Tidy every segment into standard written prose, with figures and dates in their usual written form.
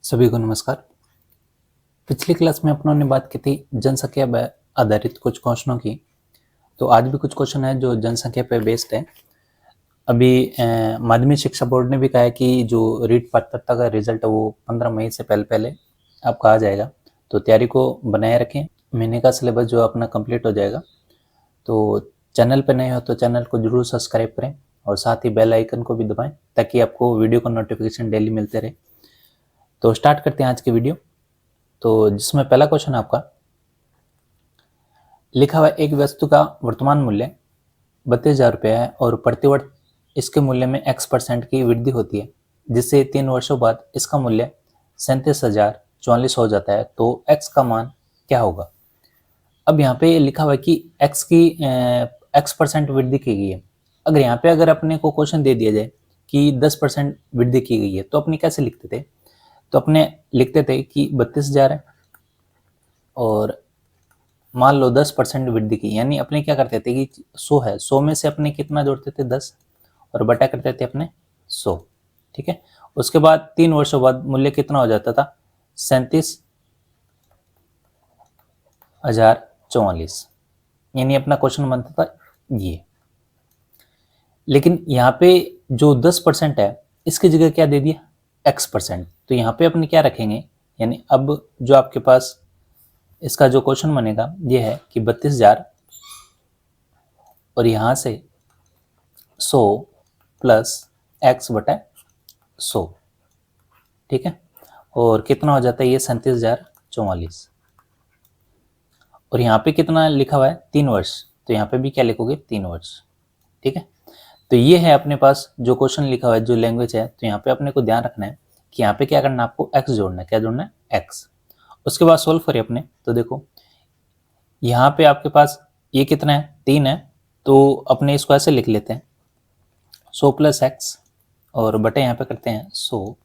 सभी को नमस्कार। पिछली क्लास में अपनों ने बात की थी जनसंख्या आधारित कुछ क्वेश्चनों की। तो आज भी कुछ क्वेश्चन है जो जनसंख्या पे बेस्ड है। अभी माध्यमिक शिक्षा बोर्ड ने भी कहा है कि जो रीट पात्रता का रिजल्ट है वो 15 मई से पहले पहले आपका आ जाएगा, तो तैयारी को बनाए रखें। महीने का सिलेबस जो अपना कंप्लीट हो जाएगा। तो चैनल पर नए हो तो चैनल को जरूर सब्सक्राइब करें और साथ ही बेल आइकन को भी दबाएं ताकि आपको वीडियो का नोटिफिकेशन डेली मिलते रहे। तो स्टार्ट करते हैं आज की वीडियो। तो जिसमें पहला क्वेश्चन आपका लिखा हुआ, एक वस्तु का वर्तमान मूल्य 32,000 रुपये है और प्रतिवर्ष इसके मूल्य में x% की वृद्धि होती है, जिससे 3 वर्षों बाद इसका मूल्य 37,044 हो जाता है, तो x का मान क्या होगा। अब यहाँ पे लिखा हुआ है कि x की x% वृद्धि की गई है। अगर यहाँ पे अपने को क्वेश्चन दे दिया जाए कि 10% वृद्धि की गई है तो अपने कैसे लिखते थे। तो अपने लिखते थे कि 32,000 है और मान लो 10% वृद्धि की, यानी अपने क्या करते थे कि 100 है, 100 में से अपने कितना जोड़ते थे 10 और बटा करते थे अपने 100। ठीक है, उसके बाद 3 वर्षों बाद मूल्य कितना हो जाता था 37,044, यानी अपना क्वेश्चन बनता था ये। लेकिन यहाँ पे जो 10% है इसकी जगह क्या दे दिया x%। तो यहाँ पे अपने क्या रखेंगे, यानी अब जो आपके पास इसका जो क्वेश्चन बनेगा ये है कि 32,000 और यहाँ से 100 प्लस x बटा 100। ठीक है, और कितना हो जाता है ये 37,044। और यहाँ पे कितना लिखा हुआ है 3 वर्ष, तो यहाँ पे भी क्या लिखोगे 3 वर्ष। ठीक है, तो ये है अपने पास जो क्वेश्चन लिखा हुआ है, जो लैंग्वेज है। तो यहाँ पे अपने को ध्यान रखना है कि यहाँ पे क्या करना है, आपको x जोड़ना है। क्या जोड़ना है x। उसके बाद सोल्व करिए अपने। तो देखो यहाँ पे आपके पास ये कितना है 3 है, तो अपने इसको ऐसे लिख लेते हैं 100 प्लस x और बटे यहाँ पे करते हैं 100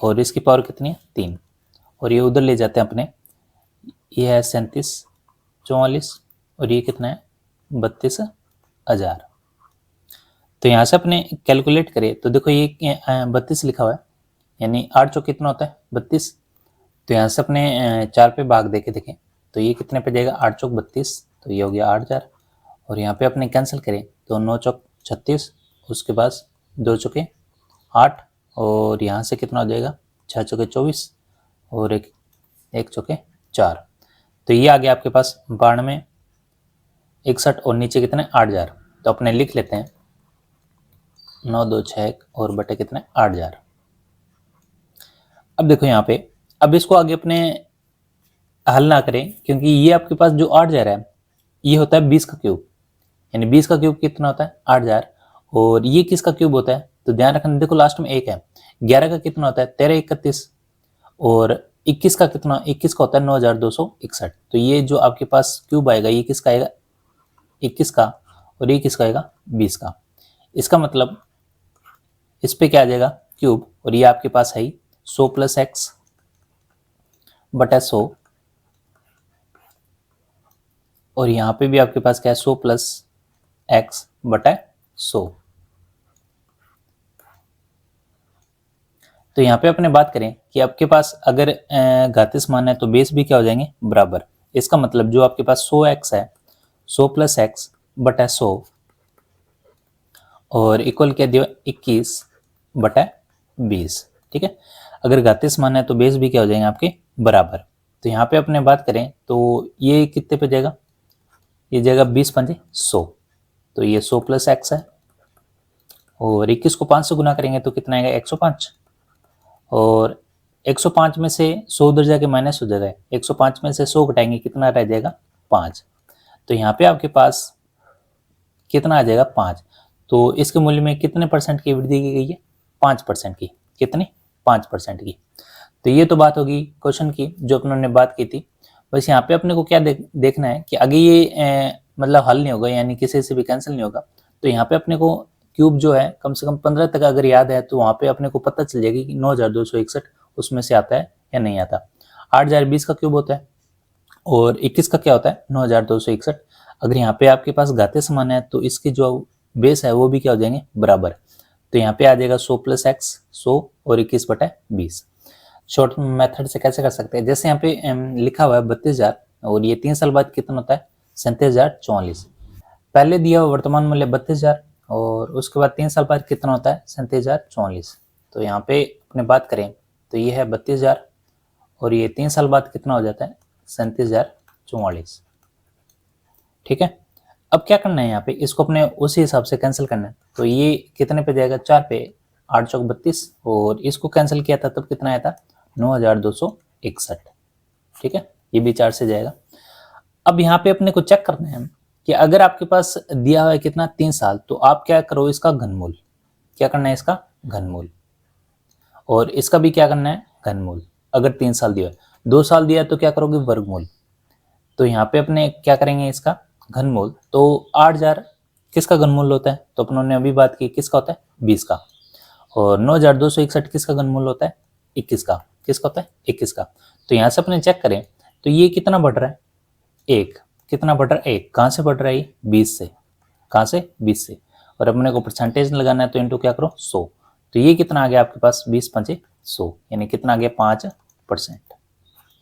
और इसकी पावर कितनी है 3 और ये उधर ले जाते हैं अपने। ये है 37,044 और ये कितना है 32,000। तो यहाँ से अपने कैलकुलेट करें तो देखो ये 32 लिखा हुआ है, यानी 8 चौक कितना होता है 32। तो यहाँ से अपने 4 पे भाग देके देखें तो ये कितने पे जाएगा 8 चौक 32, तो ये हो गया 8,000। और यहाँ पे अपने कैंसिल करें तो 9 चौक 36, उसके बाद 2 चौके 8 और यहाँ से कितना हो जाएगा 6 चौके 24 और एक चौके 4। तो ये आ गया आपके पास 92 61 और नीचे कितने 8,000। तो अपने लिख लेते हैं 9 2 6 और बटे कितने 8,000। अब देखो यहाँ पे अब इसको आगे अपने हल ना करें, क्योंकि ये आपके पास जो 8,000 है ये होता है 20 का क्यूब, यानी 20 का क्यूब कितना होता है 8,000 और ये किसका क्यूब होता है। तो ध्यान रखना, देखो लास्ट में 1 है। 11 का कितना होता है 13 31 और 21 का कितना 21 का होता है 9,261। तो ये जो आपके पास क्यूब आएगा ये किसका आएगा 21 का और ये किसका आएगा 20 का। इसका मतलब इस पे क्या आ जाएगा क्यूब और ये आपके पास है 100 प्लस एक्स बटा 100 और यहाँ पे भी आपके पास क्या है 100 प्लस एक्स बटा 100। तो यहाँ पे अपने बात करें कि आपके पास अगर घातीय मान है तो बेस भी क्या हो जाएंगे बराबर। इसका मतलब जो आपके पास 100x है 100 प्लस एक्स बटा 100 और इक्वल क्या दिया 21 बटा 20। ठीक है, अगर घातीय मान है तो बेस भी क्या हो जाएंगे आपके बराबर। तो यहाँ पे अपने बात करें तो ये कितने पे जाएगा, ये जाएगा 20 पंजे 100, तो ये 100 प्लस एक्स है और 21 को 5 से गुना करेंगे तो कितना आएगा 105 और 105 में से 100 उधर जाके माइनस हो जाएगा। 105 में से 100 घटाएंगे कितना रह जाएगा 5। तो यहाँ पे आपके पास कितना आ जाएगा 5। तो इसके मूल्य में कितने परसेंट की वृद्धि की गई है 5% की। कितनी 5% की। तो ये तो बात होगी क्वेश्चन की जो अपने बात की थी। बस यहाँ पे अपने को क्या देखना है कि आगे ये मतलब हल नहीं होगा, यानी किसी से भी कैंसिल नहीं होगा। तो यहाँ पे अपने को क्यूब जो है कम से कम 15 तक अगर याद है तो वहाँ पे अपने को पता चल जाएगी कि 9,261 उसमें से आता है या नहीं आता। 8,020 का क्यूब होता है और 21 का क्या होता है 9,261। अगर यहाँ पे आपके पास घातीय समान है तो इसकी जो बेस है वो भी क्या हो जाएंगे बराबर। तो यहाँ पे आ जाएगा 100 प्लस एक्स 100 और 21 बटा 20। शॉर्ट मेथड से कैसे कर सकते हैं, जैसे यहाँ पे लिखा हुआ है 32,000 और ये 3 साल बाद कितना होता है 37,044। पहले दिया हुआ वर्तमान मूल्य 32,000 और उसके बाद 3 साल बाद कितना होता है 37,044। तो यहाँ पे अपने बात करें तो ये है 32,000 और ये 3 साल बाद कितना हो जाता है 37,044। ठीक है, अब क्या करना है यहाँ पे, इसको अपने उसी हिसाब से कैंसिल करना है। तो ये कितने पे जाएगा 4 पे, 8 चौक 32 और इसको कैंसिल किया था तब कितना आया था 9,261। ठीक है, ये भी 4 से जाएगा। अब यहाँ पे अपने को चेक करना है कि अगर आपके पास दिया हुआ है कितना 3 साल, तो आप क्या करो इसका घनमूल, क्या करना है इसका घनमूल, और इसका भी क्या करना है घनमूल। अगर 3 साल दिया है, 2 साल दिया है तो क्या करोगे वर्गमूल। तो यहाँ पे अपने क्या करेंगे इसका घनमूल। तो 8,000 किसका घनमूल होता है, तो अपनों ने अभी बात की किसका होता है 20 का, और 9,261 किसका घनमूल होता है 21 का, किसका होता है 21 का। तो यहाँ से अपने चेक करें तो ये कितना बढ़ रहा है 1, कितना बढ़ रहा है 1, कहाँ से बढ़ रहा है 20 से, कहाँ से 20 से, और अपने को परसेंटेज लगाना है तो इनटू क्या करो 100। तो ये कितना आ गया आपके पास 20 पंचे 100, यानी कितना आ गया 5%।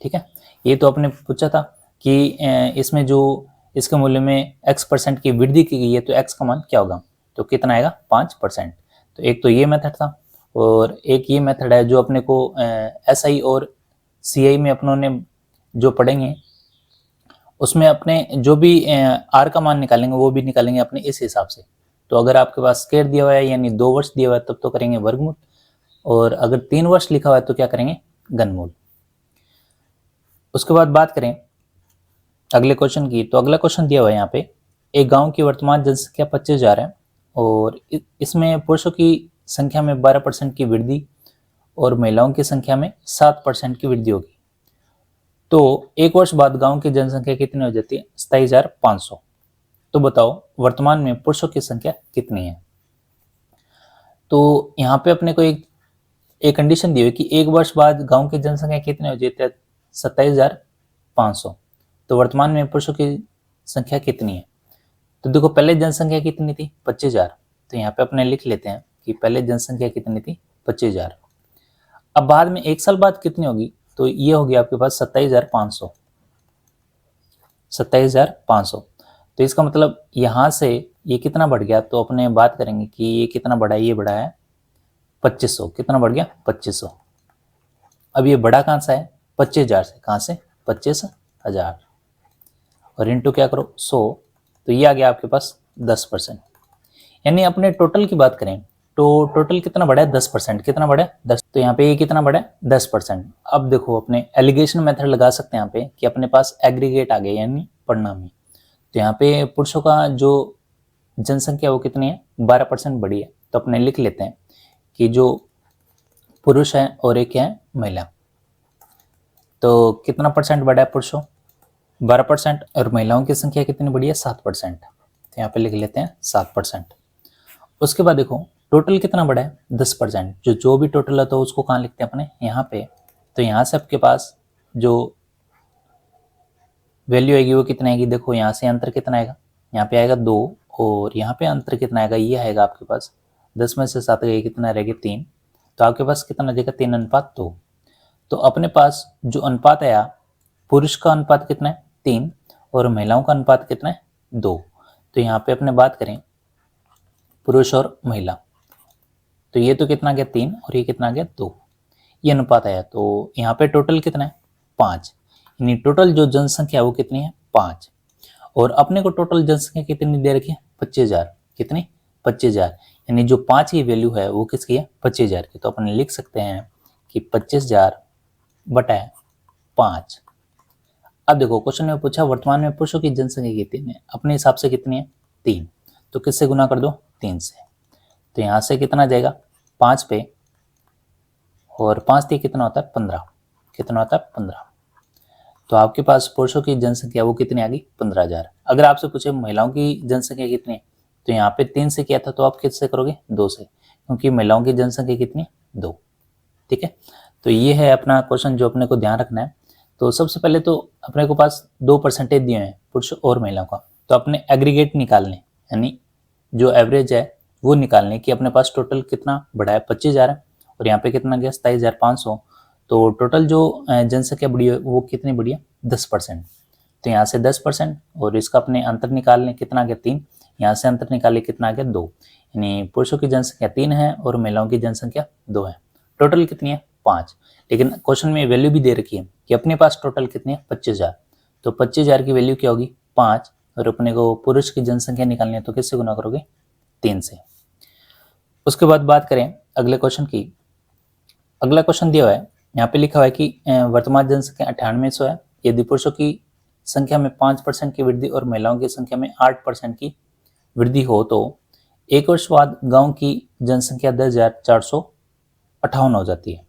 ठीक है, ये तो आपने पूछा था कि इसमें जो इसके मूल्य में x% की वृद्धि की गई है तो x का मान क्या होगा, तो कितना आएगा 5%। तो एक तो ये मेथड था और एक ये मेथड है जो अपने को SI और CI में अपनों ने जो पढ़ेंगे उसमें अपने जो भी R का मान निकालेंगे वो भी निकालेंगे अपने इस हिसाब से। तो अगर आपके पास स्क्वायर दिया हुआ है यानी 2 वर्ष दिया हुआ है तब तो करेंगे वर्गमूल, और अगर 3 वर्ष लिखा हुआ है तो क्या करेंगे घनमूल। उसके बाद बात करें अगले क्वेश्चन की, तो अगला क्वेश्चन दिया हुआ है यहाँ पे, एक गांव की वर्तमान जनसंख्या 25,000 है और इसमें पुरुषों की संख्या में 12% की वृद्धि और महिलाओं की संख्या में 7% की वृद्धि होगी। तो एक वर्ष बाद गांव की जनसंख्या कितनी हो जाती है 27,500। तो बताओ वर्तमान में पुरुषों की संख्या कितनी है। तो यहाँ पे अपने को एक कंडीशन दी हुई कि एक वर्ष बाद गांव की जनसंख्या कितनी हो जाती है 27,500। तो वर्तमान में पुरुषों की संख्या कितनी है, तो देखो पहले जनसंख्या कितनी थी 25,000। तो यहाँ पे अपने लिख लेते हैं कि पहले जनसंख्या कितनी थी 25,000। अब बाद में एक साल बाद कितनी होगी, तो ये होगी आपके पास 27,500, 27,500। तो इसका मतलब यहाँ से ये कितना बढ़ गया, तो अपने बात करेंगे कि ये कितना बढ़ा है, ये बढ़ा है 2500, कितना बढ़ गया 2500। अब ये बढ़ा कहाँ से है 25,000 से, कहाँ से 25,000 और इंटू क्या करो 100, तो ये आ गया आपके पास 10%। यानी अपने टोटल की बात करें तो टोटल कितना बढ़ा है 10%, कितना बढ़ा है 10। तो यहाँ पे ये कितना बढ़ा है 10%। अब देखो अपने एलिगेशन मेथड लगा सकते हैं यहाँ पे कि अपने पास एग्रीगेट आ गया यानी परिणामी। तो यहाँ पे पुरुषों का जो जनसंख्या वो कितनी है 12% बढ़ी है। तो अपने लिख लेते हैं कि जो पुरुष है और एक है महिला, तो कितना परसेंट बढ़ा है पुरुषों 12% और महिलाओं की संख्या कितनी बढ़ी है 7%। तो यहाँ पे लिख लेते हैं 7%। उसके बाद देखो टोटल कितना बढ़ा है 10%। जो भी टोटल है तो उसको कहाँ लिखते हैं अपने यहाँ पे। तो यहाँ से आपके पास जो वैल्यू आएगी वो कितना आएगी, देखो यहाँ से अंतर कितना आएगा, यहाँ पे आएगा 2 और यहाँ पे अंतर कितना आएगा, ये आएगा आपके पास 10 में से 7 गए कितना रहेगा 3। तो आपके पास कितना देगा 3:2। तो अपने पास जो अनुपात आया पुरुष का अनुपात कितना है 3 और महिलाओं का अनुपात कितना है 2। तो यहाँ पे अपने बात करें पुरुष और महिला, तो ये तो कितना गया 3 और ये कितना गया 2, ये अनुपात आया। तो यहाँ पे टोटल कितना है 5, यानी टोटल जो जनसंख्या है वो कितनी है 5। और अपने को टोटल जनसंख्या कितनी दे रखी है 25,000, कितनी 25,000, यानी जो 5 की वैल्यू है वो किसकी है 25,000 की। तो अपन लिख सकते हैं कि 25,000 बटा 5। अब देखो क्वेश्चन में पूछा वर्तमान में पुरुषों की जनसंख्या कितनी है, अपने हिसाब से कितनी है 3। तो किससे गुना कर दो 3 से। तो यहाँ से कितना जाएगा 5 पे और 5 3 कितना होता है 15, कितना होता है 15। तो आपके पास पुरुषों की जनसंख्या वो कितनी आ गई 15,000। अगर आपसे पूछे महिलाओं की जनसंख्या कितनी है, तो यहाँ पे 3 से किया था तो आप किससे करोगे 2 से, क्योंकि महिलाओं की जनसंख्या कितनी 2। ठीक है, तो ये है अपना क्वेश्चन जो अपने को ध्यान रखना है। तो सबसे पहले तो अपने को पास 2% दिए हैं पुरुष और महिलाओं का, तो अपने एग्रीगेट निकालने यानी जो एवरेज है वो निकालने कि अपने पास टोटल कितना बढ़ा है 25,000 है और यहाँ पे कितना गया 27,500। तो टोटल जो जनसंख्या बढ़ी है वो कितनी बढ़ी है, 10%। तो यहाँ से 10% और इसका अपने अंतर निकालने कितना आ गया 3, यहाँ से अंतर निकाले कितना आ गया 2, यानी पुरुषों की जनसंख्या 3 है और महिलाओं की जनसंख्या 2 है। टोटल कितनी है 5। लेकिन क्वेश्चन में वैल्यू भी दे रखी है कि अपने पास टोटल कितनी है 25,000। तो 25,000 की वैल्यू क्या होगी 5, और अपने को पुरुष की जनसंख्या निकालनी है तो किससे गुना करोगे 3 से। उसके बाद बात करें अगले क्वेश्चन की। अगला क्वेश्चन दिया हुआ है, यहाँ पे लिखा हुआ है कि वर्तमान जनसंख्या 9800 है। यदि पुरुषों की संख्या में 5% की वृद्धि और महिलाओं की संख्या में 8% की वृद्धि हो तो एक वर्ष बाद गांव की जनसंख्या 10,458 हो जाती है।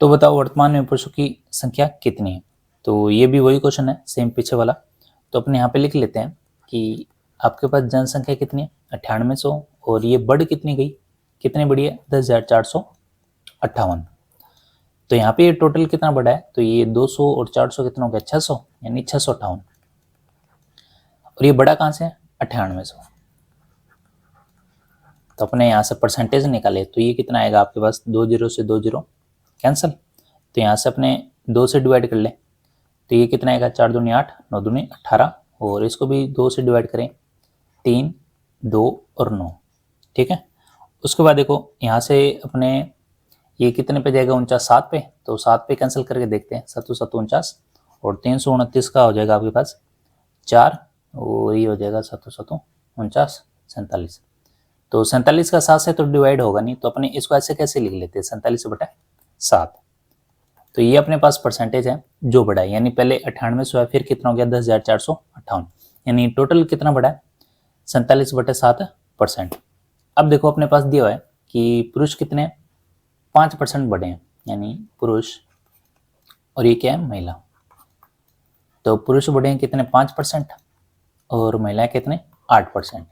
तो बताओ वर्तमान में पुरुषों की संख्या कितनी है। तो ये भी वही क्वेश्चन है, सेम पीछे वाला। तो अपने यहाँ पे लिख लेते हैं कि आपके पास जनसंख्या कितनी है 9800, और ये बढ़ कितनी गई, कितनी बढ़ी है 10,458। तो यहाँ पे ये टोटल कितना बढ़ा है, तो ये 200 और 400 कितना हो गया 600, यानी 658। और ये बढ़ा कहाँ से है 9800। तो अपने यहाँ से परसेंटेज निकाले तो ये कितना आएगा आपके पास, 2 0 से 2 0 कैंसिल। तो यहाँ से अपने 2 से डिवाइड कर ले तो ये कितना आएगा, 4 दूनी 8, 9 दूनी 18, और इसको भी 2 से डिवाइड करें 3, 2 और 9, ठीक है। उसके बाद देखो यहाँ से अपने ये कितने पे जाएगा 49, 7 पे, तो 7 पे कैंसिल करके देखते हैं, 7 7 49, और 329 का हो जाएगा आपके पास 4, और ये हो जाएगा 7 7 49 47। तो 47 का 7 से तो डिवाइड होगा नहीं, तो अपने इसको ऐसे कैसे लिख लेते हैं 47/7। तो ये अपने पास परसेंटेज है जो बढ़ा है, यानी पहले 9800 है, फिर कितना हो गया 10,458, यानी टोटल कितना बढ़ा है 47/7%। अब देखो अपने पास दिया हुआ है कि पुरुष कितने 5% बढ़े हैं, यानी पुरुष, और ये क्या है महिला। तो पुरुष बढ़े हैं कितने 5% और महिलाएं कितने 8%।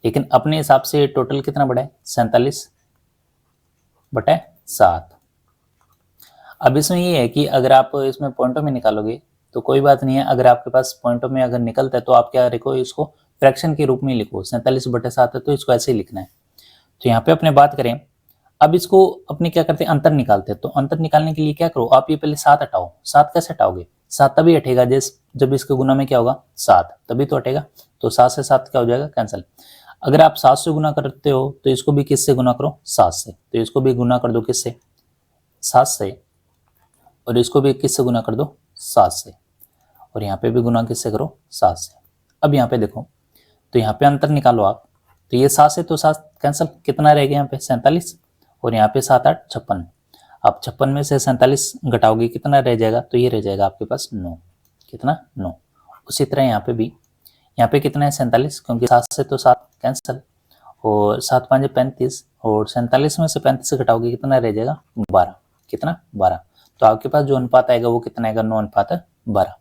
लेकिन अपने हिसाब से टोटल कितना बढ़ा है 47/7। अब इसमें ये है कि अगर आप इसमें पॉइंटों में निकालोगे तो कोई बात नहीं है, अगर आपके पास पॉइंटों में अगर निकलता है तो आप क्या लिखो, इसको फ्रैक्शन के रूप में लिखो, 47/7 है तो इसको ऐसे ही लिखना है। तो यहाँ पे अपने बात करें, अब इसको अपने क्या करते हैं अंतर निकालते हैं। तो अंतर निकालने के लिए क्या करो, आप ये पहले 7 हटाओ। 7 कैसे हटाओगे, 7 तभी हटेगा जब इसके गुना में क्या होगा 7, तभी तो हटेगा। तो 7 से 7 क्या हो जाएगा कैंसिल। अगर आप 7 से गुना करते हो तो इसको भी किससे गुना करो 7 से, तो इसको भी गुना कर दो किससे 7 से, और इसको भी किससे गुना कर दो 7 से, और यहाँ पे भी गुना किससे करो 7 से। अब यहाँ पे देखो, तो यहाँ पे अंतर निकालो आप, तो ये 7 से तो 7 कैंसिल, कितना रह गया यहाँ पे 47, और यहाँ पे 7 8 56। आप 56 में से 47 घटाओगे कितना रह जाएगा, तो ये रह जाएगा आपके पास 9, कितना 9। उसी तरह यहाँ पे कितना है 47, क्योंकि 7 से तो 7 कैंसिल, और 7 5 35, और 47 में से 35 घटाओगे कितना रह जाएगा 12, कितना 12। तो आपके पास जो अनुपात आएगा वो कितना आएगा 9:12।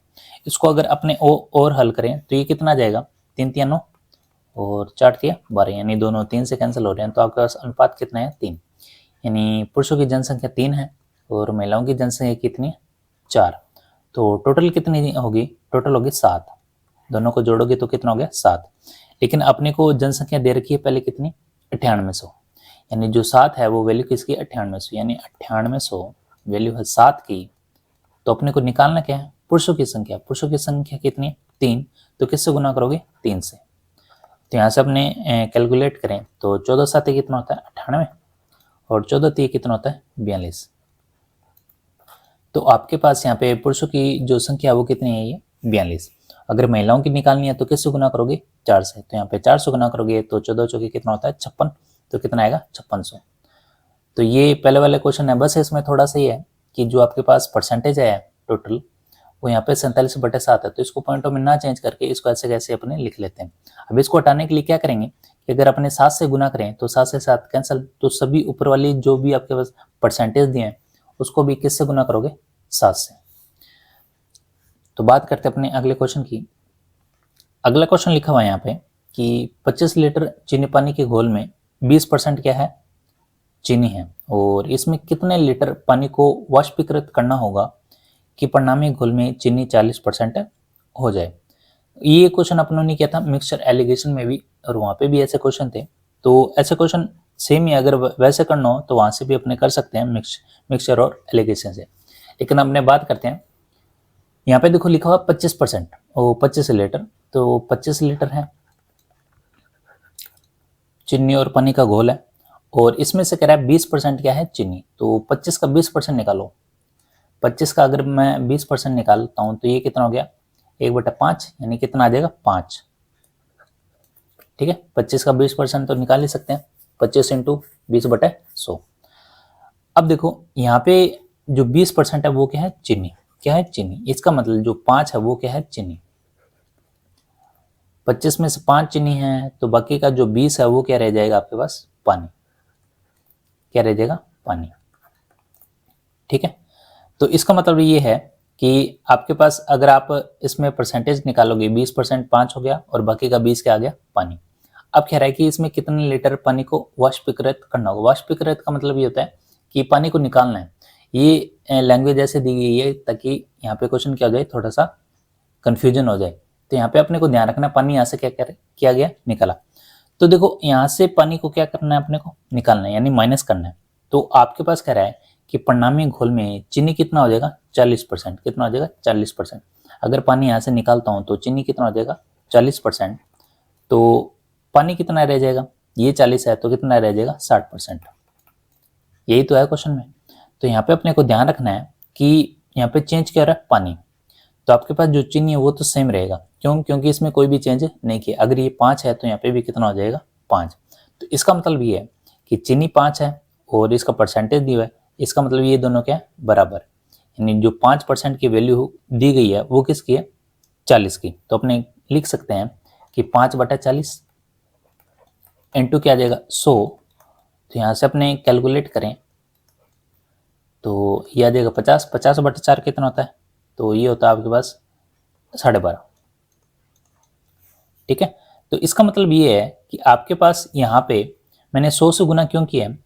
इसको अगर अपने और हल करें तो ये कितना जाएगा 3 3 9 और 4 3 12, यानी दोनों 3 से कैंसिल हो रहे हैं। तो आपके पास अनुपात कितना है 3, यानी पुरुषों की जनसंख्या 3 है और महिलाओं की जनसंख्या कितनी है 4। तो टोटल कितनी होगी, टोटल होगी 7, दोनों को जोड़ोगे तो कितना हो गया 7। लेकिन अपने को जनसंख्या दे रखी है पहले कितनी 9800, यानी जो 7 है वो वैल्यू किसकी 9800, यानी 9800 वैल्यू है 7 की। तो अपने को निकालना क्या है पुरुषों की संख्या, पुरुषों की संख्या कितनी है 3, तो किससे गुना करोगे 3 से। तो यहाँ से अपने कैलकुलेट करें तो 14 7 कितना होता है 98, और 14 3 कितना होता है 42। तो आपके पास यहाँ पे पुरुषों की जो संख्या वो कितनी है ये 42। अगर महिलाओं की निकालनी है तो किससे गुना करोगे 4 से, तो यहाँ पे 4 से गुना करोगे तो 14 चौके कितना होता है 56, तो कितना आएगा 5600। तो ये पहले वाले क्वेश्चन है, बस इसमें थोड़ा सा ही है कि जो आपके पास परसेंटेज है टोटल वो यहाँ पे 47/7 है, तो इसको पॉइंटों में ना चेंज करके इसको ऐसे कैसे अपने लिख लेते हैं। अब इसको हटाने के लिए क्या करेंगे कि अगर अपने 7 से गुना करें तो 7 से 7 कैंसिल, तो सभी ऊपर वाली जो भी आपके पास परसेंटेज दिए हैं उसको भी किससे गुना करोगे 7 से। तो बात करते हैं अपने अगले क्वेश्चन की। अगला क्वेश्चन लिखा हुआ है यहाँ पे कि 25 लीटर चीनी पानी के घोल में 20% क्या है चीनी है, और इसमें कितने लीटर पानी को वाष्पीकृत करना होगा कि परिणामी घोल में चीनी 40% हो जाए। ये क्वेश्चन अपनों ने किया था मिक्सचर एलिगेशन में भी, और वहाँ पे भी ऐसे क्वेश्चन थे। तो ऐसे क्वेश्चन सेम ही अगर वैसे करना हो तो वहाँ से भी अपने कर सकते हैं मिक्सचर और एलिगेशन से। लेकिन अपने बात करते हैं, यहाँ पे देखो लिखा हुआ 25% और 25 लीटर, तो 25 लीटर है चीनी और पानी का घोल है, और इसमें से कह रहा है 20% क्या है चीनी, तो 25 का 20% निकालो। 25 का अगर मैं 20% निकालता हूँ तो ये कितना हो गया 1/5, यानी कितना आ जाएगा 5। ठीक है, 25 का 20% तो निकाल ही सकते हैं, 25 इंटू 20/100। अब देखो यहाँ पे जो 20% है वो क्या है चीनी, क्या है चीनी, इसका मतलब जो 5 है वो क्या है चीनी। 25 में से 5 चीनी है तो बाकी का जो 20 है वो क्या रह जाएगा आपके पास पानी, क्या रह जाएगा पानी। ठीक है, तो इसका मतलब ये है कि आपके पास अगर आप इसमें परसेंटेज निकालोगे 20% 5 हो गया और बाकी का 20 क्या आ गया पानी। अब कह रहा है कि इसमें कितने लीटर पानी को वाष्पीकृत करना होगा। वाष्पीकृत का मतलब ये होता है कि पानी को निकालना है। ये लैंग्वेज ऐसे दी गई है ताकि यहाँ पे क्वेश्चन क्या हो जाए थोड़ा सा कंफ्यूजन हो जाए। तो यहाँ पे अपने को ध्यान रखना पानी यहाँ से क्या किया गया निकाला। तो देखो यहाँ से पानी को क्या करना है अपने को निकालना है, यानी माइनस करना है। तो आपके पास कह रहा है कि परिणामी घोल में चीनी कितना हो जाएगा 40%, कितना हो जाएगा 40%। अगर पानी यहाँ से निकालता हूँ तो चीनी कितना हो जाएगा 40%, तो पानी कितना रह जाएगा, ये 40 है तो कितना रह जाएगा 60%। यही तो है क्वेश्चन में। तो यहाँ पे अपने को ध्यान रखना है कि यहाँ पे चेंज क्या हो रहा है पानी, तो आपके पास जो चीनी है वो तो सेम रहेगा, क्यों, क्योंकि इसमें कोई भी चेंज नहीं किया। अगर ये 5 है तो यहाँ पे भी कितना हो जाएगा 5। तो इसका मतलब ये है कि चीनी 5 है और इसका परसेंटेज दिया है, इसका मतलब ये दोनों क्या है बराबर, यानी जो 5% की वैल्यू दी गई है वो किसकी है 40 की। तो अपने लिख सकते हैं कि 5/40 इंटू क्या आ जाएगा 100। तो यहाँ से अपने कैलकुलेट करें तो ये आ जाएगा 50, 50/4 कितना होता है, तो ये होता है आपके पास 12.5। ठीक है, तो इसका मतलब ये है कि आपके पास यहाँ पे मैंने 100 से गुना क्यों किया है।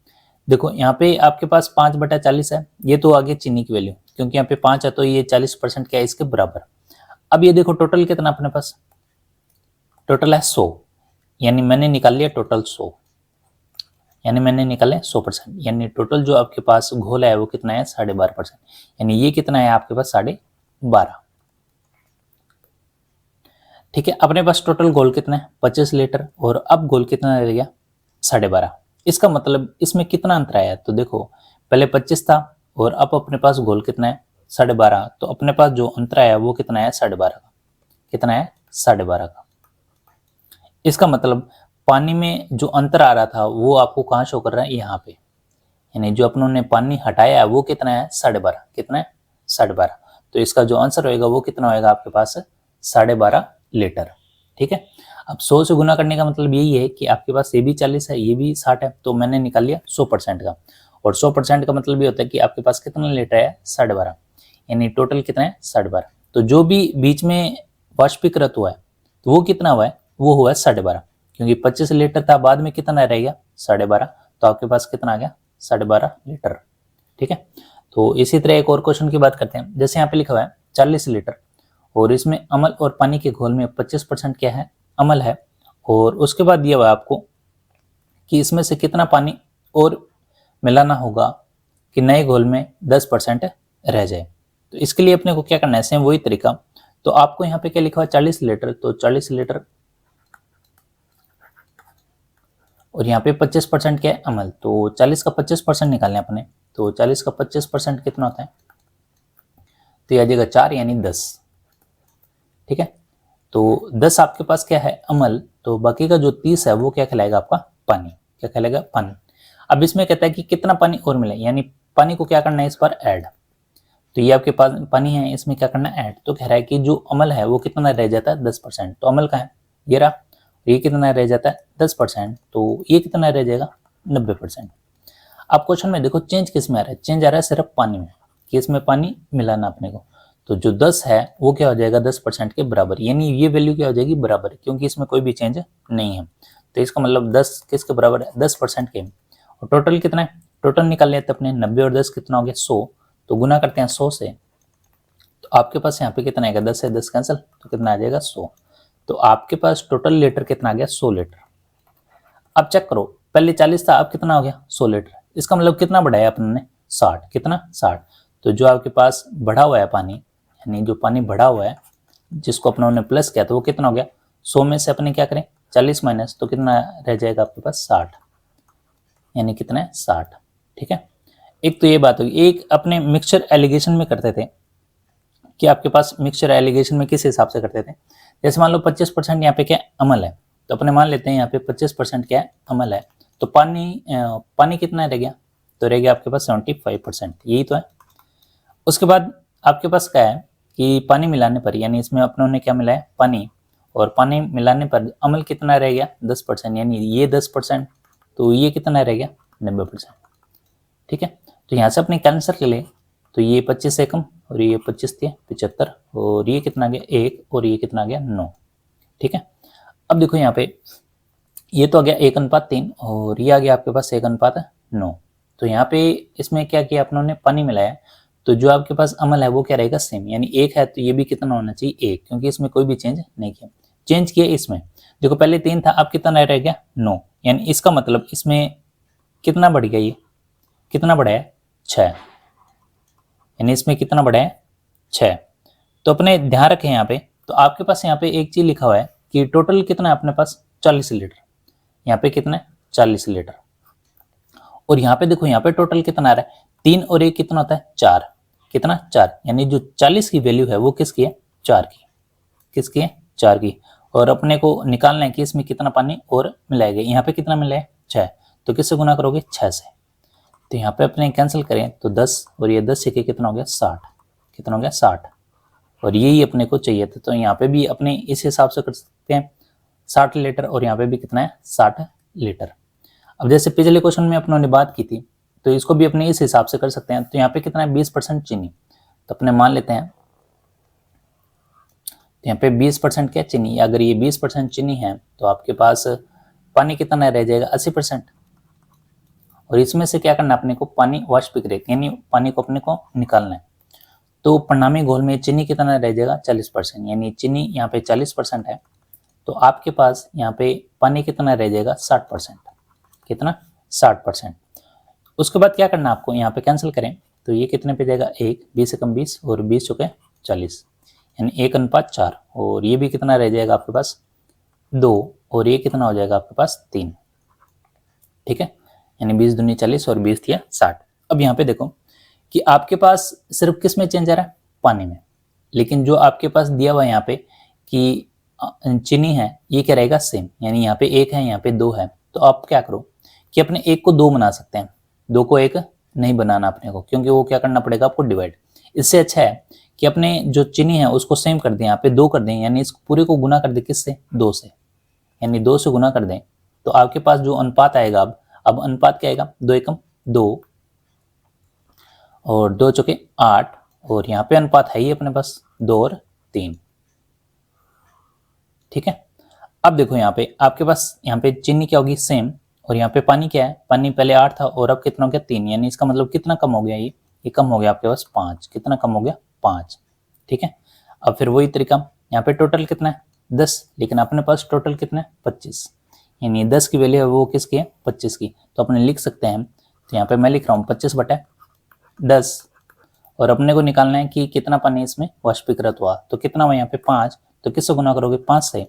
देखो यहाँ पे आपके पास 5/40 है, ये तो आगे चीनी की वैल्यू, क्योंकि यहाँ पे 5 है तो ये 40% क्या है इसके बराबर। अब ये देखो टोटल कितना अपने पास, टोटल है 100, यानी मैंने निकाल लिया टोटल 100, यानी मैंने निकाले 100%, यानी टोटल जो आपके पास घोल है वो कितना है 12.5%, यानी ये कितना है आपके पास 12.5। ठीक है, अपने पास टोटल घोल कितना है 25 लीटर, और अब घोल कितना रह गया 12.5। इसका मतलब इसमें कितना अंतर आया, तो देखो पहले 25 था और अब अपने पास घोल कितना है 12.5, तो अपने पास जो अंतर आया वो कितना है 12.5 का, कितना है 12.5 का। इसका मतलब पानी में जो अंतर आ रहा था वो आपको कहाँ शो कर रहा है यहाँ पे, यानी जो अपनों ने पानी हटाया है वो कितना है 12.5, कितना है 12.5। तो इसका जो आंसर होएगा वो कितना होएगा आपके पास 12.5 लीटर। ठीक है, अब 100 से गुना करने का मतलब यही है कि आपके पास ये भी 40 है ये भी 60 है, तो मैंने निकाल लिया 100% का, और 100% का मतलब ये होता है कि आपके पास कितना लीटर है 12.5, यानी टोटल कितना है 12.5। तो जो भी बीच में वाष्पीकृत हुआ है तो वो कितना हुआ है, वो हुआ है 12.5, क्योंकि 25 लीटर था, बाद में कितना रह गया 12.5, तो आपके पास कितना आ गया 12.5 लीटर। ठीक है, तो इसी तरह एक और क्वेश्चन की बात करते हैं। जैसे यहाँ पे लिखा हुआ है 40 लीटर और इसमें अमल और पानी के घोल में 25% क्या है अमल है, और उसके बाद दिया हुआ है आपको कि इसमें से कितना पानी और मिलाना होगा कि नए घोल में 10% रह जाए। तो इसके लिए अपने को क्या करना है, सेम वही तरीका। तो आपको यहाँ पे क्या लिखा हुआ है 40 लीटर, तो 40 लीटर और यहाँ पे 25% क्या है अमल, तो 40 का 25% निकालना है अपने, तो 40 का 25% कितना होता है, तो ये आ जाएगा 4 यानी 10। ठीक है, तो 10 आपके पास क्या है अमल, तो बाकी का जो 30 है वो क्या कहलाएगा आपका पानी, क्या कहलाएगा पानी। अब इसमें कहता है कि कितना पानी और मिले, यानी पानी को क्या करना है इस बार ऐड, तो ये आपके पास पानी है इसमें क्या करना है ऐड। तो कह रहा है कि जो अमल है वो कितना रह जाता है 10%, तो अमल का है ये रहा, ये कितना रह जाता है 10%, तो ये कितना रह जाएगा 90%। अब क्वेश्चन में देखो चेंज किस में आ रहा है, चेंज आ रहा है सिर्फ पानी में, कि इसमें पानी मिलाना अपने को। तो जो 10 है वो क्या हो जाएगा 10% के बराबर, यानी ये वैल्यू क्या हो जाएगी बराबर, क्योंकि इसमें कोई भी चेंज नहीं है। तो इसका मतलब 10 किसके बराबर है 10% के। और टोटल कितना है, टोटल निकाल लेते अपने 90 और 10 कितना हो गया 100, तो गुना करते हैं 100 से, तो आपके पास यहाँ पे कितना आएगा 10 से 10 कैंसिल, तो कितना आ जाएगा 100। तो आपके पास टोटल लीटर कितना आ गया 100 लीटर। अब चेक करो पहले 40 था, अब कितना हो गया 100 लीटर। इसका मतलब कितना बढ़ाया अपन ने 60, कितना 60। तो जो आपके पास बढ़ा हुआ है पानी, यानी जो पानी बढ़ा हुआ है जिसको अपनों ने प्लस किया, तो वो कितना हो गया 100 में से अपने क्या करें 40 माइनस, तो कितना रह जाएगा आपके पास 60, यानी कितना है 60। ठीक है, एक तो ये बात होगी। एक अपने मिक्सचर एलिगेशन में करते थे कि आपके पास मिक्सचर एलिगेशन में किस हिसाब से करते थे, जैसे मान लो 25% यहाँ पे क्या अमल है, तो अपने मान लेते हैं यहाँ पे 25% क्या है अमल है, तो पानी कितना रह गया, तो रह गया आपके पास 75%, यही तो है। उसके बाद आपके पास क्या है कि पानी मिलाने पर, यानी इसमें अपनों ने क्या मिलाया पानी, और पानी मिलाने पर अमल कितना रह गया 10%, यानी ये 10%, तो ये कितना रह गया 90%। ठीक है, तो यहाँ से अपने कैंसर के लिए, तो ये 25 एकम और ये 25 थे 75, और ये कितना आ गया 1, और ये कितना आ गया 9। ठीक है, अब देखो यहाँ पे ये तो आ गया 1:3, और ये आ गया आपके पास 1:9। तो यहाँ पे इसमें क्या किया अपनों ने पानी मिलाया, तो जो आपके पास अमल है वो क्या रहेगा सेम, यानी 1 है तो ये भी कितना होना चाहिए 1, क्योंकि इसमें कोई भी चेंज नहीं किया। चेंज किया इसमें, देखो पहले 3 था, अब कितना रह गया 9, यानी इसका मतलब इसमें कितना बढ़ गया, ये कितना बढ़ा है 6, यानी इसमें कितना बढ़ा है 6। तो अपने ध्यान रखें यहाँ पे, तो आपके पास यहाँ पे एक चीज लिखा हुआ है कि टोटल कितना है अपने पास 40 लीटर, यहाँ पे कितना है 40 लीटर, और यहाँ पे देखो यहाँ पे टोटल कितना आ रहा है 3 और 1 कितना होता है 4, कितना 4, यानी जो 40 की वैल्यू है वो किसकी है 4 की, किसकी है 4 की। और अपने को निकालना है कि इसमें कितना पानी और मिलाएगा, यहाँ पे कितना मिला है 6, तो किससे गुना करोगे 6 से, तो यहाँ पे अपने कैंसिल करें तो 10, और ये 10 से कितना हो गया 60, कितना हो गया 60, और यही अपने को चाहिए था। तो यहाँ पे भी अपने इस हिसाब से कर सकते हैं 60 लीटर, और यहाँ पे भी कितना है 60 लीटर। अब जैसे पिछले क्वेश्चन में अपनों ने बात की थी, तो इसको भी अपने इस हिसाब से कर सकते हैं। तो यहाँ पे कितना है 20% चीनी, तो अपने मान लेते हैं, तो यहाँ पे 20% क्या चीनी, अगर ये 20% चीनी है तो आपके पास पानी कितना रह जाएगा 80%, और इसमें से क्या करना अपने को पानी वाष्पीकृत, यानी पानी को अपने को निकालना है। तो परिणामी घोल में चीनी कितना रह जाएगा 40%, यानी चीनी यहाँ पे 40% है, तो आपके पास यहाँ पे पानी कितना रह जाएगा 60%, कितना 60%। उसके बाद क्या करना आपको, यहाँ पे कैंसिल करें तो ये कितने पे जाएगा 1, 20 से कम 20, और 20 चुके 40, यानी 1:4, और ये भी कितना रह जाएगा आपके पास 2, और ये कितना हो जाएगा आपके पास 3। ठीक है, यानी 20 दूनी 40 और 20 दिया 60। अब यहाँ पे देखो कि आपके पास सिर्फ किस में चेंज आ रहा है पानी में, लेकिन जो आपके पास दिया हुआ है यहाँ पे कि चीनी है ये क्या रहेगा सेम, यानी यहाँ पे 1 है यहाँ पे 2 है, तो आप क्या करो कि अपने 1 को 2 बना सकते हैं, 2 को 1 नहीं बनाना अपने को, क्योंकि वो क्या करना पड़ेगा आपको डिवाइड। इससे अच्छा है कि अपने जो चीनी है उसको सेम कर दें, यहाँ पे 2 कर दें, यानी इस पूरे को गुना कर दें किससे 2 से, यानी 2 से गुना कर दें, तो आपके पास जो अनुपात आएगा अब अनुपात क्या आएगा 2 एकम 2, और 2 चौके 8, और यहाँ पे अनुपात है ही अपने पास 2 और 3। ठीक है, अब देखो यहाँ पे आपके पास यहाँ पे चीनी क्या होगी सेम, और यहाँ पे पानी क्या है, पानी पहले 8 था और अब कितना हो गया 3, यानी इसका मतलब कितना कम हो गया, ये कम हो गया आपके पास 5, कितना कम हो गया 5। ठीक है, अब फिर वही तरीका, यहाँ पे टोटल कितना है 10, लेकिन अपने पास टोटल कितना है 25, यानी 10 की वैल्यू है वो किसकी है 25 की, तो अपने लिख सकते हैं। तो यहाँ पे मैं लिख रहा हूँ 25/10, और अपने को निकालना है कि कितना पानी इसमें वाष्पीकृत हुआ, तो कितना हुआ यहाँ पे 5, तो किससे गुना करोगे 5 से,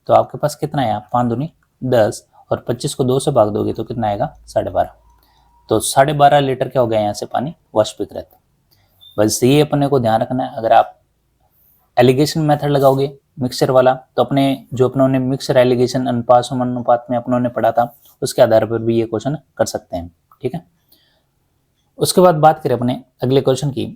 तो आपके पास कितना आया 5 दूनी 10, और 25 को 2 से भाग दोगे तो कितना आएगा 12.5, तो 12.5 लीटर क्या हो गया यहाँ से पानी वाष्पीकृत। बस ये अपने को ध्यान रखना है, अगर आप एलिगेशन मेथड लगाओगे मिक्सचर वाला, तो अपने जो अपनों ने मिक्सचर एलिगेशन अनुपात समानुपात में अपनों ने पढ़ा था उसके आधार पर भी ये क्वेश्चन कर सकते हैं। ठीक है, उसके बाद बात करें अपने अगले क्वेश्चन की,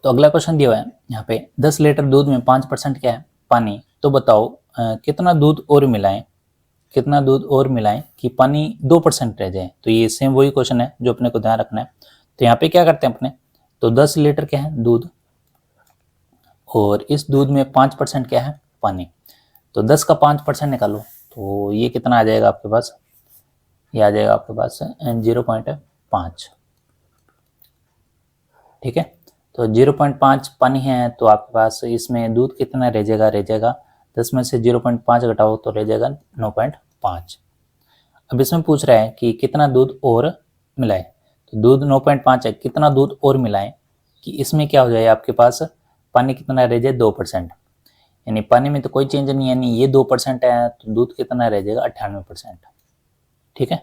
तो अगला क्वेश्चन दिया हुआ है यहाँ पे 10 लीटर दूध में 5% क्या है पानी, तो बताओ कितना दूध और मिलाएं, कितना दूध और मिलाएं कि पानी 2% रह जाए। तो ये सेम वही क्वेश्चन है जो अपने को ध्यान रखना है। तो यहाँ पे क्या करते हैं अपने, तो 10 लीटर क्या है दूध, और इस दूध में 5% क्या है पानी, तो 10 का 5% निकालो, तो ये कितना आ जाएगा आपके पास, ये आ जाएगा आपके पास 0.5। ठीक है, तो 0.5 पानी है, तो आपके पास इसमें दूध कितना रह जाएगा 10 में से 0.5 घटाओ तो रह जाएगा 9.5। अब इसमें पूछ रहा है कि कितना दूध और मिलाए, तो दूध 9.5 है, कितना दूध और मिलाएं कि इसमें क्या हो जाए आपके पास पानी कितना रह जाए 2%, यानी पानी में तो कोई चेंज नहीं है, यानी ये 2% है तो दूध कितना रह जाएगा 98%। ठीक है,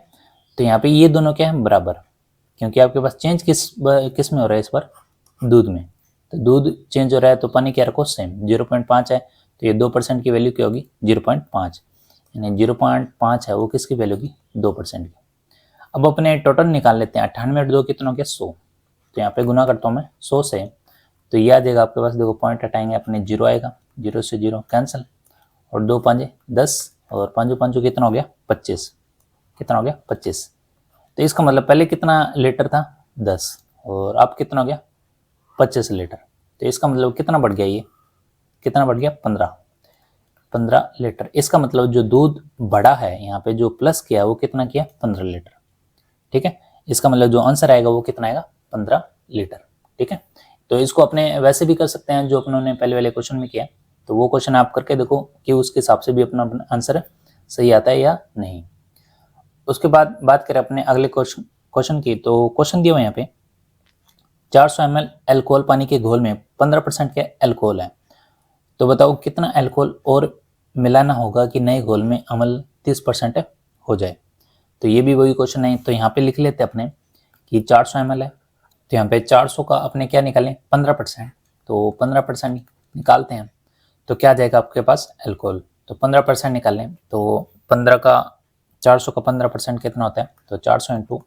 तो यहाँ पे ये दोनों क्या है बराबर, क्योंकि आपके पास चेंज किस में हो रहा है इस बार दूध में, तो दूध चेंज हो रहा है तो पानी क्या रखो सेम 0.5 है, तो ये 2% की वैल्यू क्या होगी 0.5, यानी 0.5 है वो किसकी वैल्यू की 2% की। अब अपने टोटल निकाल लेते हैं, 98 और 2 कितना हो गया 100, तो यहाँ पे गुना करता हूँ मैं 100 से, तो ये आ जाएगा आपके पास, देखो पॉइंट हटाएंगे अपने 0 आएगा, 0 से 0 कैंसिल, और 2 5 10 और 5 5 कितना हो गया 25, कितना हो गया 25। तो इसका मतलब पहले कितना लीटर था 10 और अब कितना हो गया 25 लीटर, तो इसका मतलब कितना बढ़ गया, ये कितना बढ़ गया 15 लीटर। इसका मतलब जो दूध बढ़ा है यहाँ पे जो प्लस किया वो कितना किया 15 लीटर। ठीक है, इसका मतलब जो आंसर आएगा वो कितना आएगा 15 लीटर। ठीक है, तो इसको अपने वैसे भी कर सकते हैं जो अपनों ने पहले वाले क्वेश्चन में किया, तो वो क्वेश्चन आप करके देखो कि उसके हिसाब से भी अपना आंसर सही आता है या नहीं। उसके बाद बात करें अपने अगले क्वेश्चन की, तो क्वेश्चन दिया हुआ यहाँ पे 400 ml एल्कोहल पानी के घोल में 15% के एल्कोहल है, तो बताओ कितना एल्कोहल और मिलाना होगा कि नए घोल में अम्ल 30% हो जाए। तो ये भी वही क्वेश्चन है, तो यहाँ पे लिख लेते अपने कि 400 ml है, तो यहाँ पे 400 का अपने क्या निकालें 15%, तो 15% निकालते हैं तो क्या आ जाएगा आपके पास एल्कोहल, तो 15% निकाल लें, तो 15 का 400 का 15% कितना होता है, तो 400 इंटू,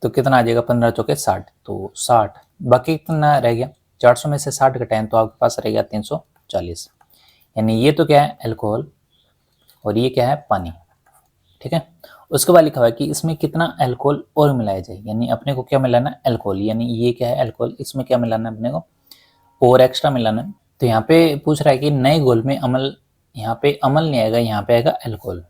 तो कितना आ जाएगा 15 चौके 60, तो 60, बाकी कितना रह गया 400 में से 60 घटाएं तो आपके पास रह गया 340, यानी ये तो क्या है एल्कोहल और ये क्या है पानी। ठीक है, उसके बाद लिखा हुआ है कि इसमें कितना एल्कोहल और मिलाया जाए, यानी अपने को क्या मिलाना है एल्कोहल, यानी ये क्या है एल्कोहल, इसमें क्या मिलाना है अपने को और एक्स्ट्रा मिलाना है। तो यहाँ पे पूछ रहा है कि नए घोल में अम्ल, यहाँ पे अम्ल नहीं आएगा, यहाँ पे आएगा एल्कोहल,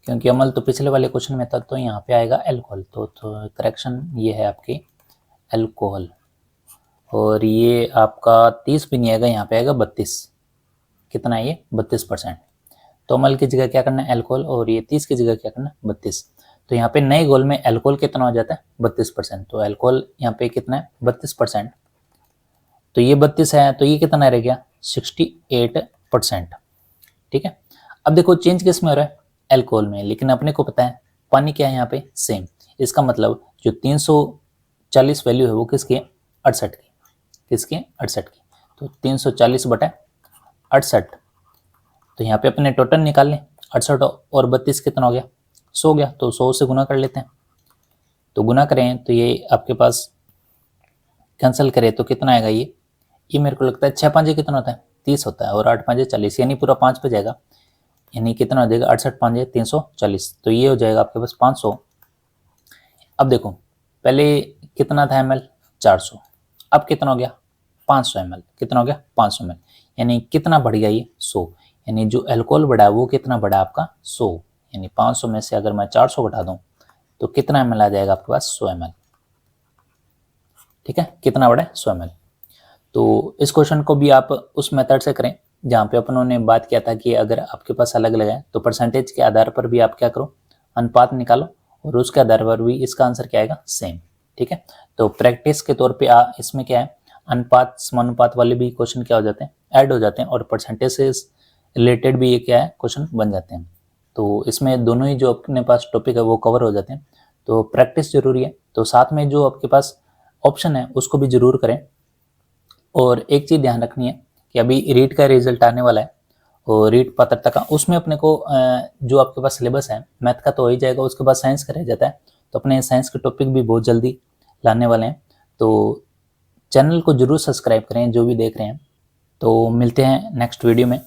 क्योंकि अम्ल तो पिछले वाले क्वेश्चन में था, तो यहाँ पे आएगा एल्कोहल, तो करेक्शन ये है आपकी एल्कोहल। और ये आपका 30 भी नहीं आएगा, यहाँ पे आएगा 32, कितना है ये 32%, तो अम्ल की जगह क्या करना है एल्कोहल, और ये 30 की जगह क्या करना है 32, तो यहाँ पे नए घोल में एल्कोहल कितना हो जाता है 32%, तो एल्कोहल यहाँ पे कितना है 32%, तो ये 32 है, तो ये कितना रह गया 68%। ठीक है, अब देखो चेंज किस में हो रहा है एल्कोहल में, लेकिन अपने को पता है पानी क्या है यहाँ पे सेम, इसका मतलब जो 340 वैल्यू है वो किसकी है 68 की, किसकी 68 की, तो 340 बटा 68, तो यहाँ पे अपने टोटल निकाल लें 68 और 32 कितना हो गया 100 गया, तो 100 से गुना कर लेते हैं, तो गुना करें तो ये आपके पास कैंसिल करें तो कितना आएगा, ये मेरे को लगता है 6 5 कितना होता है 30 होता है और 8 5 40, यानी पूरा 5 पे जाएगा, यानी कितना हो जाएगा 68 5 340, तो ये हो जाएगा आपके पास 500। अब देखो पहले कितना था ml 400, अब कितना हो गया 500 ml, कितना हो गया 500 ml, यानी कितना बढ़ गया ये 100, यानी जो अल्कोहल बढ़ा है वो कितना बढ़ा आपका 100, यानी 500 में से अगर मैं 400 घटा दूं तो कितना ml आ जाएगा आपके पास 100 ml। ठीक है, कितना बढ़ा है 100 ml। तो इस क्वेश्चन को भी आप उस मेथड से करें जहाँ पे अपनों ने बात किया था कि अगर आपके पास अलग अलग है तो परसेंटेज के आधार पर भी आप क्या करो अनुपात निकालो और उसके आधार पर भी इसका आंसर क्या आएगा सेम। ठीक है, तो प्रैक्टिस के तौर पे इसमें क्या है अनुपात समानुपात वाले भी क्वेश्चन क्या हो जाते हैं ऐड हो जाते हैं और परसेंटेज से रिलेटेड भी ये क्या है क्वेश्चन बन जाते हैं, तो इसमें दोनों ही जो अपने पास टॉपिक है वो कवर हो जाते हैं, तो प्रैक्टिस जरूरी है, तो साथ में जो आपके पास ऑप्शन है उसको भी जरूर करें। और एक चीज़ ध्यान रखनी है कि अभी रीट का रिजल्ट आने वाला है और रीट पात्रता का, उसमें अपने को जो आपके पास सिलेबस है मैथ का तो हो ही जाएगा, उसके बाद साइंस का रह जाता है, तो अपने साइंस के टॉपिक भी बहुत जल्दी लाने वाले हैं, तो चैनल को जरूर सब्सक्राइब करें जो भी देख रहे हैं। तो मिलते हैं नेक्स्ट वीडियो में।